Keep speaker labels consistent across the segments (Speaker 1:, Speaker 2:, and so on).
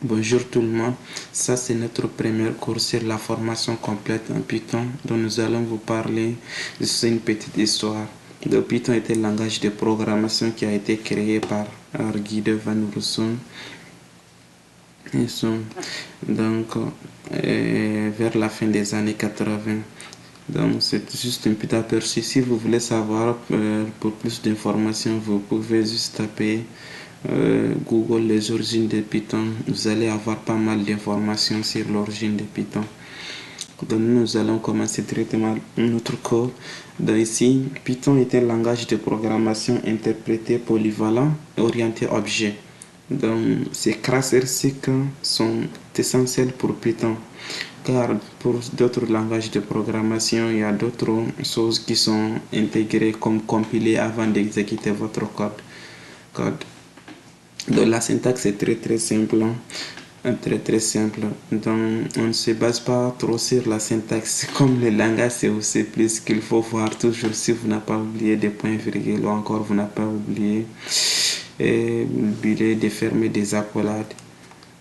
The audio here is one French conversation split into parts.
Speaker 1: Bonjour tout le monde, ça c'est notre premier cours sur la formation complète en Python dont nous allons vous parler. C'est une petite histoire. Le Python est un langage de programmation qui a été créé par Guido van Rossum. Donc vers la fin des années 80. Donc c'est juste un petit aperçu. Si vous voulez savoir pour plus d'informations, vous pouvez juste taper Google les origines de Python. Vous allez avoir pas mal d'informations sur l'origine de Python. Donc nous allons commencer directement notre cours. Donc ici, Python est un langage de programmation interprété polyvalent et orienté objet. Donc ces caractéristiques sont essentielles pour Python. Car pour d'autres langages de programmation, il y a d'autres choses qui sont intégrées comme compiler avant d'exécuter votre code. Donc la syntaxe est très simple. Très simple. Donc on ne se base pas trop sur la syntaxe. Comme le langage c'est aussi plus qu'il faut voir toujours si vous n'avez pas oublié des points virgules ou encore vous n'avez pas oublié de fermer des accolades.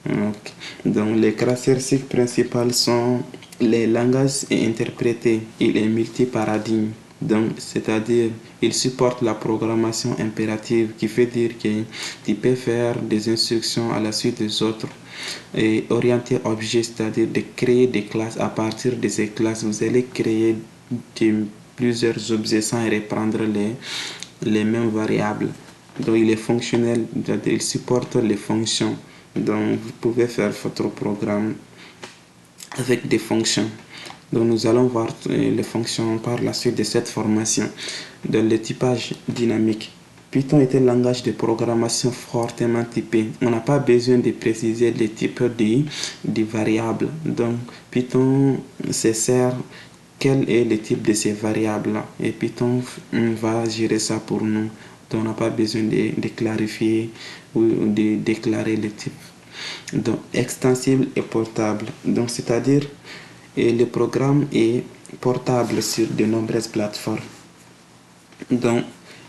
Speaker 1: Okay. Donc les caractéristiques principales sont les langages interprétés. Il est multiparadigme. Donc, c'est-à-dire, il supporte la programmation impérative qui veut dire que tu peux faire des instructions à la suite des autres et orienté objet, c'est-à-dire de créer des classes. À partir de ces classes, vous allez créer plusieurs objets sans reprendre les mêmes variables. Donc, il est fonctionnel, c'est-à-dire il supporte les fonctions. Donc, vous pouvez faire votre programme avec des fonctions. Donc, nous allons voir les fonctions par la suite de cette formation. Dans le typage dynamique, Python est un langage de programmation fortement typé. On n'a pas besoin de préciser les types de variables. Donc, Python se sert quel est le type de ces variables et Python va gérer ça pour nous. Donc, on n'a pas besoin de clarifier ou de déclarer le type. Donc, extensible et portable. Donc, c'est-à-dire, le programme est portable sur de nombreuses plateformes. Donc,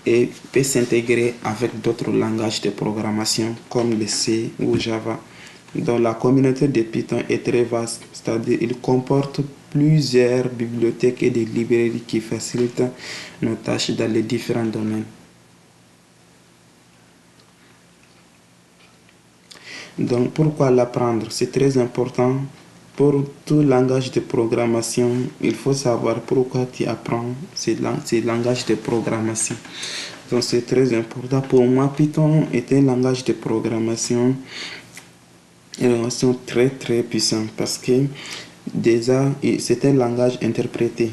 Speaker 1: et peut s'intégrer avec d'autres langages de programmation comme le C ou Java. Donc, la communauté de Python est très vaste, c'est-à-dire il comporte plusieurs bibliothèques et des librairies qui facilitent nos tâches dans les différents domaines. Donc, pourquoi l'apprendre? C'est très important. Pour tout langage de programmation, il faut savoir pourquoi tu apprends ces langages de programmation. Donc, c'est très important. Pour moi, Python est un langage de programmation très puissant parce que déjà, c'est un langage interprété.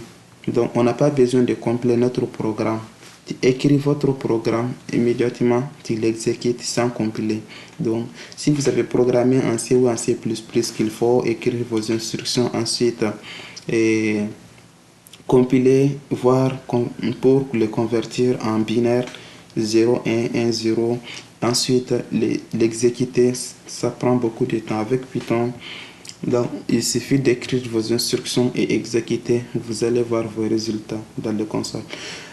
Speaker 1: Donc, on n'a pas besoin de compiler notre programme. Tu écris votre programme, immédiatement, tu l'exécutes sans compiler. Donc, si vous avez programmé en C ou en C++, qu'il faut écrire vos instructions ensuite et compiler, voire pour le convertir en binaire 0, 1, 1, 0. Ensuite, l'exécuter, ça prend beaucoup de temps. Avec Python, donc, il suffit d'écrire vos instructions et exécuter. Vous allez voir vos résultats dans le console.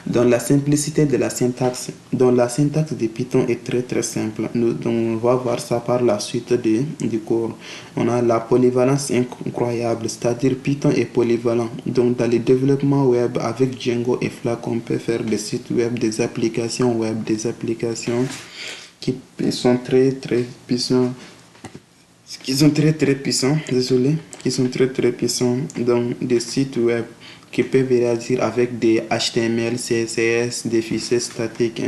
Speaker 1: Dans la simplicité de la syntaxe, la syntaxe de Python est très simple. On va voir ça par la suite du cours. On a la polyvalence incroyable, c'est-à-dire Python est polyvalent. Donc, dans le développement web, avec Django et Flask, on peut faire des sites web, des applications web, des applications qui sont très puissants qui sont très puissants, désolé, qui sont très puissants dans des sites web qui peuvent réagir avec des HTML, CSS, des fichiers statiques,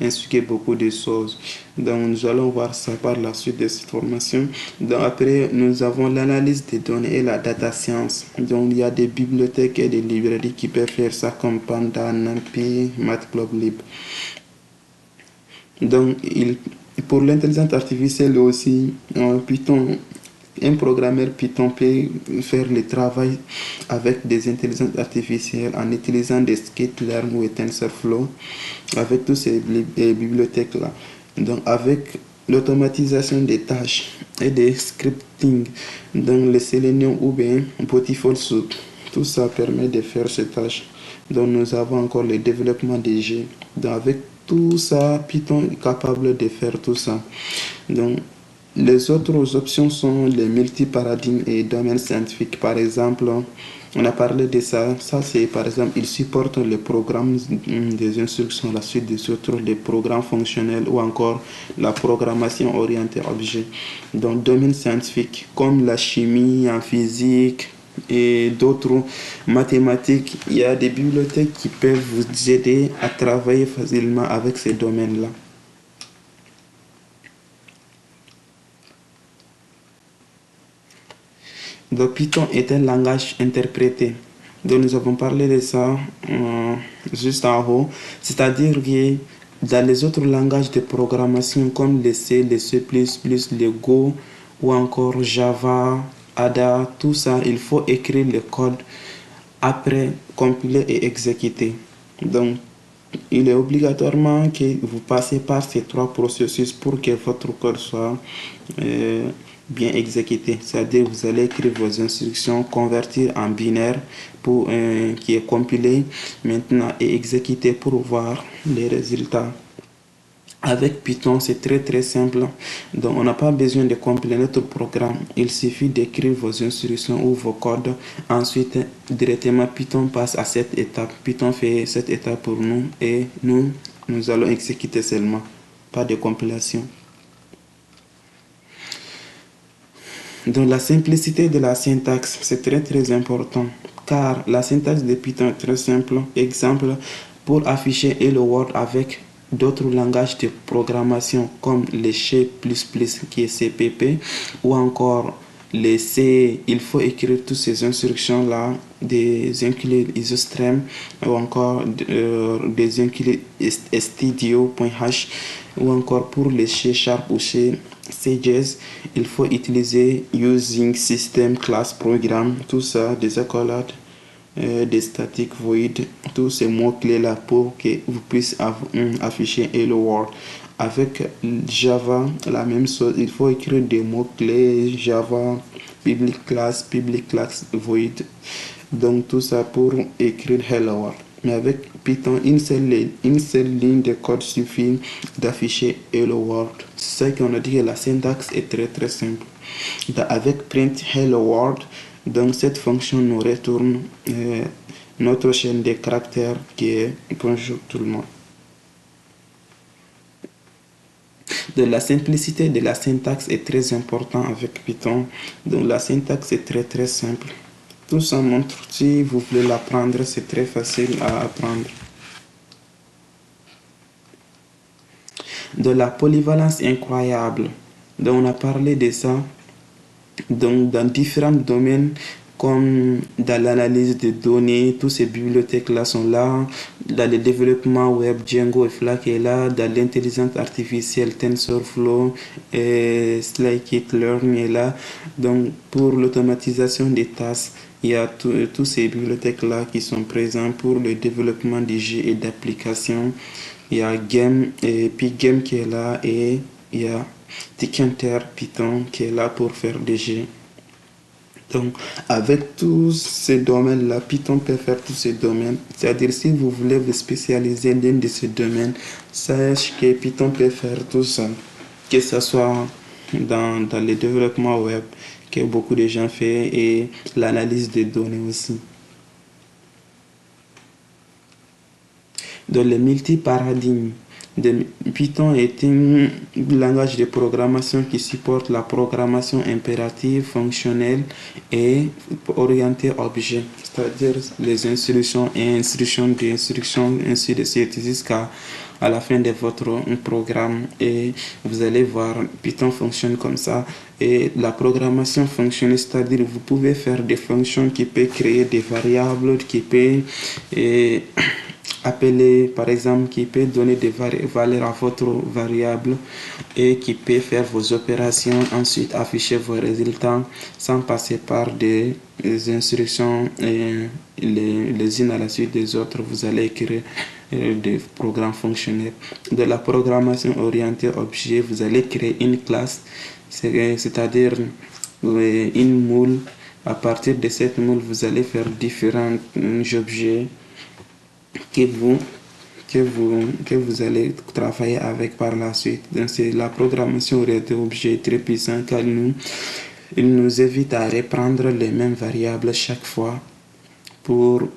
Speaker 1: ainsi que beaucoup de choses. Donc nous allons voir ça par la suite de cette formation. Donc après, nous avons l'analyse des données et la data science. Donc il y a des bibliothèques et des librairies qui peuvent faire ça comme Panda, NumPy, Matplotlib. Donc, pour l'intelligence artificielle aussi, Python, un programmeur Python peut faire le travail avec des intelligences artificielles en utilisant des scikit-learn ou TensorFlow, avec toutes ces bibliothèques-là. Donc, avec l'automatisation des tâches et des scripting dans le Selenium ou bien Bountiful Soup, tout ça permet de faire ces tâches. Donc, nous avons encore le développement des jeux. Donc, avec tout ça, Python est capable de faire tout ça. Donc, Les autres options sont les multiparadigmes et domaines scientifiques. Par exemple, on a parlé de ça. Ça, c'est par exemple, il supporte les programmes des instructions, la suite des autres, les programmes fonctionnels ou encore la programmation orientée objet. Donc, domaine scientifique, comme la chimie, en physique et d'autres mathématiques, il y a des bibliothèques qui peuvent vous aider à travailler facilement avec ces domaines-là. Donc Python est un langage interprété. Donc nous avons parlé de ça juste en haut. C'est-à-dire que dans les autres langages de programmation comme le C, le C++, le Go ou encore Java, Ada, tout ça, il faut écrire le code après compiler et exécuter. Donc il est obligatoirement que vous passez par ces trois processus pour que votre code soit euh, bien exécuté. C'est-à-dire vous allez écrire vos instructions, convertir en binaire pour, qui est compilé maintenant et exécuté pour voir les résultats. Avec Python, c'est très simple. Donc, on n'a pas besoin de compiler notre programme. Il suffit d'écrire vos instructions ou vos codes. Ensuite, directement, Python passe à cette étape. Python fait cette étape pour nous et nous allons exécuter seulement. Pas de compilation. Donc, la simplicité de la syntaxe, c'est très important. Car la syntaxe de Python est très simple. Exemple, pour afficher Hello World avec d'autres langages de programmation comme le C++ qui est CPP ou encore les C, il faut écrire toutes ces instructions là, des inclus isostream ou encore des inclus stdio.h ou encore pour les C Sharp ou C CJS, il faut utiliser using system class program, tout ça, des accolades des statiques void, tous ces mots-clés là pour que vous puissiez afficher Hello World. Avec Java, la même chose, il faut écrire des mots-clés Java, public class void. Donc tout ça pour écrire Hello World. Mais avec Python, une seule ligne de code suffit d'afficher Hello World. C'est ça qu'on a dit que la syntaxe est très simple. Donc, avec print Hello World, donc cette fonction nous retourne notre chaîne de caractères qui est bonjour tout le monde. De la simplicité de la syntaxe est très important avec Python. Donc la syntaxe est très simple. Tout ça montre, si vous voulez l'apprendre, c'est très facile à apprendre. De la polyvalence incroyable. Donc on a parlé de ça. Donc dans différents domaines comme dans l'analyse de données, toutes ces bibliothèques-là sont là, dans le développement web, Django et Flask est là, dans l'intelligence artificielle, TensorFlow et Scikit-learn est là. Donc pour l'automatisation des tâches, il y a toutes ces bibliothèques-là qui sont présentes pour le développement des jeux et d'applications. Il y a Game et Pygame qui est là et il y a Tkinter Python qui est là pour faire des jeux. Donc, avec tous ces domaines-là, Python peut faire tous ces domaines. C'est-à-dire, si vous voulez vous spécialiser dans l'un de ces domaines, sachez que Python peut faire tout ça. Que ce soit dans le développement web, que beaucoup de gens font, et l'analyse des données aussi. Dans les multiparadigmes, Python est un langage de programmation qui supporte la programmation impérative, fonctionnelle et orientée objet, c'est-à-dire les instructions et instructions d'instructions, ainsi de suite, jusqu'à la fin de votre programme. Et vous allez voir, Python fonctionne comme ça. Et la programmation fonctionne, c'est-à-dire vous pouvez faire des fonctions qui peuvent créer des variables, qui peuvent appeler, par exemple, qui peut donner des valeurs à votre variable et qui peut faire vos opérations, ensuite afficher vos résultats sans passer par des instructions et les unes à la suite des autres. Vous allez écrire des programmes fonctionnels. De la programmation orientée objet, vous allez créer une classe, c'est-à-dire une moule. À partir de cette moule, vous allez faire différents objets que que vous allez travailler avec par la suite. Donc, c'est la programmation orientée objet très puissant car il nous évite à reprendre les mêmes variables chaque fois pour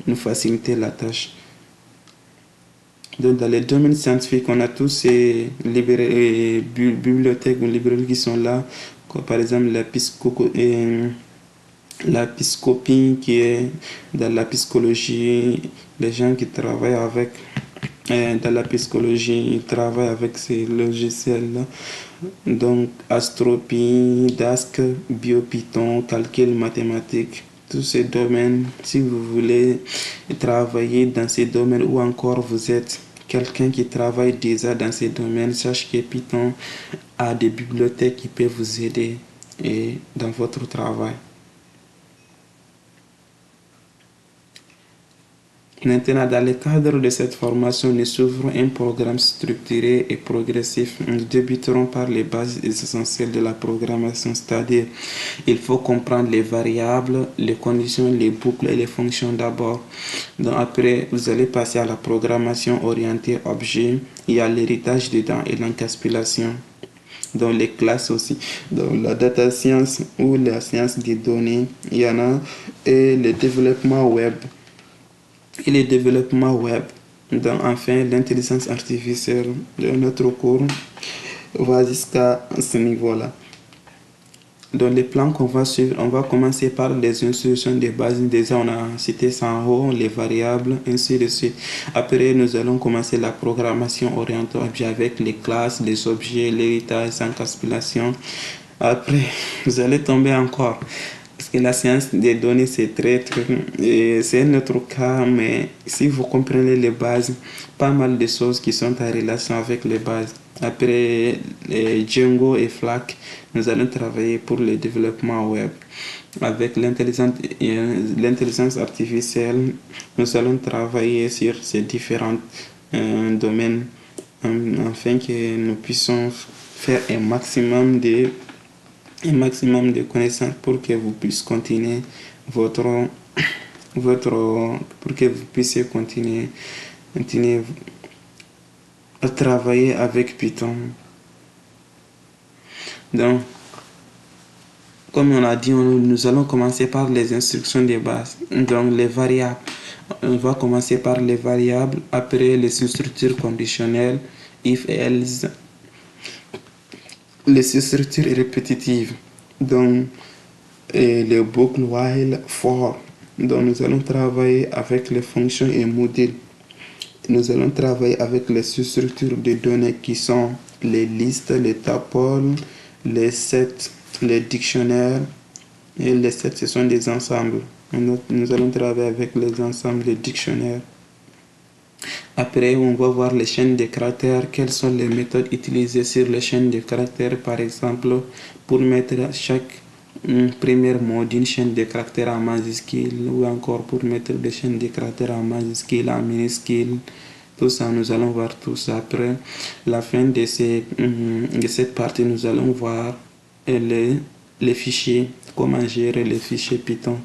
Speaker 1: nous faciliter la tâche. Donc, dans les domaines scientifiques, on a tous ces bibliothèques ou librairies qui sont là, comme par exemple la psychopie qui est dans la psychologie, les gens qui travaillent avec dans la psychologie, ils travaillent avec ces logiciels-là. Donc, Astropy, Dask, BioPython, calcul mathématique, tous ces domaines, si vous voulez travailler dans ces domaines ou encore vous êtes quelqu'un qui travaille déjà dans ces domaines, sachez que Python a des bibliothèques qui peuvent vous aider et dans votre travail. Maintenant, dans le cadre de cette formation, nous suivrons un programme structuré et progressif. Nous débuterons par les bases essentielles de la programmation, c'est-à-dire il faut comprendre les variables, les conditions, les boucles et les fonctions d'abord. Donc après, vous allez passer à la programmation orientée objet. Il y a l'héritage dedans et l'encapsulation. Dans les classes aussi, dans la data science ou la science des données, il y en a, et le développement web. Et le développement web. Donc, enfin, l'intelligence artificielle de notre cours va jusqu'à ce niveau-là. Dans les plans qu'on va suivre, on va commencer par les instructions de base. Déjà, on a cité ça en haut, les variables, ainsi de suite. Après, nous allons commencer la programmation orientée objet avec les classes, les objets, l'héritage, l'encapsulation. Après, vous allez tomber encore. Parce que la science des données, c'est c'est notre cas, mais si vous comprenez les bases, pas mal de choses qui sont en relation avec les bases. Après Django et Flask, nous allons travailler pour le développement web. Avec l'intelligence artificielle, nous allons travailler sur ces différents domaines afin que nous puissions faire un maximum de connaissances pour que vous puissiez continuer pour que vous puissiez continuer à travailler avec Python. Donc, comme on a dit, nous allons commencer par les instructions de base. Donc, les variables. On va commencer par les variables, après les structures conditionnelles, if, else, les structures répétitives, donc les boucles while, for. Donc nous allons travailler avec les fonctions et modules. Nous allons travailler avec les structures de données qui sont les listes, les tuples, les sets, les dictionnaires. Et les sets, ce sont des ensembles. Nous allons travailler avec les ensembles, les dictionnaires. Après, on va voir les chaînes de caractères. Quelles sont les méthodes utilisées sur les chaînes de caractères, par exemple, pour mettre chaque premier mot d'une chaîne de caractères en majuscule, ou encore pour mettre des chaînes de caractères en majuscule, en minuscule. Tout ça, nous allons voir tout ça. Après la fin de cette partie, nous allons voir les fichiers, comment gérer les fichiers Python.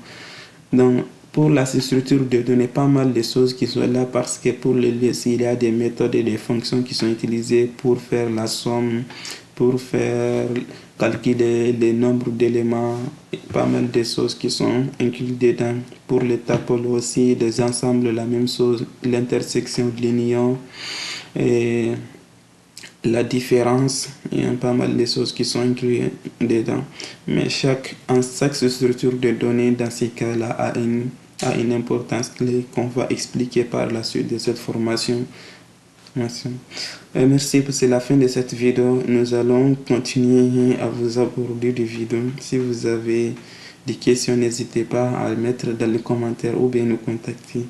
Speaker 1: Donc, pour la structure de données, pas mal de choses qui sont là parce que pour les listes, il y a des méthodes et des fonctions qui sont utilisées pour faire la somme, pour faire calculer le nombre d'éléments, pas mal de choses qui sont incluses dedans. Pour les tuples aussi, les ensembles, la même chose, l'intersection de l'union et la différence, il y a pas mal de choses qui sont incluses dedans. Mais chaque structure de données dans ces cas-là a une importance clé qu'on va expliquer par la suite de cette formation. Merci. Merci, c'est la fin de cette vidéo. Nous allons continuer à vous aborder des vidéos. Si vous avez des questions, n'hésitez pas à les mettre dans les commentaires ou bien nous contacter.